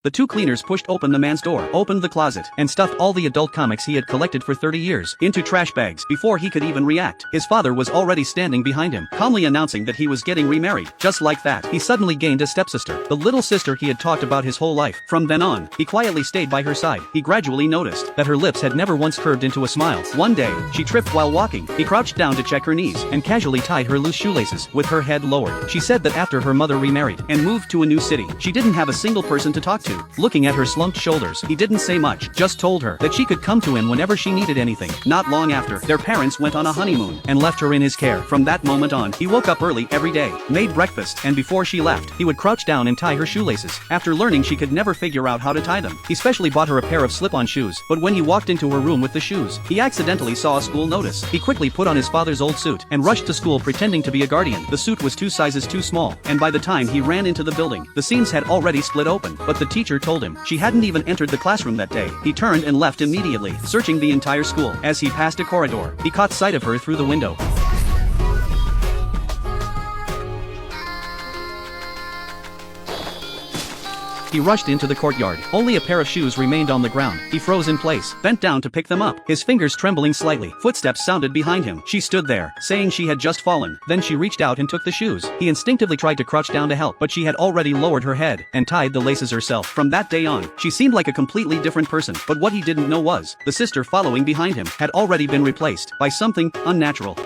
The two cleaners pushed open the man's door, opened the closet, and stuffed all the adult comics he had collected for 30 years into trash bags. Before he could even react, his father was already standing behind him, calmly announcing that he was getting remarried. Just like that, he suddenly gained a stepsister, the little sister he had talked about his whole life. From then on, he quietly stayed by her side. He gradually noticed that her lips had never once curved into a smile. One day, she tripped while walking. He crouched down to check her knees and casually tied her loose shoelaces with her head lowered. She said that after her mother remarried and moved to a new city, she didn't have a single person to talk to. Looking at her slumped shoulders, he didn't say much, just told her that she could come to him whenever she needed anything. Not long after, their parents went on a honeymoon and left her in his care. From that moment on, he woke up early every day, made breakfast, and before she left, he would crouch down and tie her shoelaces. After learning she could never figure out how to tie them, he specially bought her a pair of slip-on shoes, but when he walked into her room with the shoes, he accidentally saw a school notice. He quickly put on his father's old suit and rushed to school pretending to be a guardian. The suit was 2 sizes too small, and by the time he ran into the building, the seams had already split open, but the teacher told him she hadn't even entered the classroom that day. He turned and left immediately, searching the entire school. As he passed a corridor, he caught sight of her through the window. He rushed into the courtyard. Only a pair of shoes remained on the ground. He froze in place, bent down to pick them up, his fingers trembling slightly. Footsteps sounded behind him. She stood there, saying she had just fallen. Then she reached out and took the shoes. He instinctively tried to crouch down to help, but she had already lowered her head and tied the laces herself. From that day on, she seemed like a completely different person. But what he didn't know was, the sister following behind him had already been replaced by something unnatural.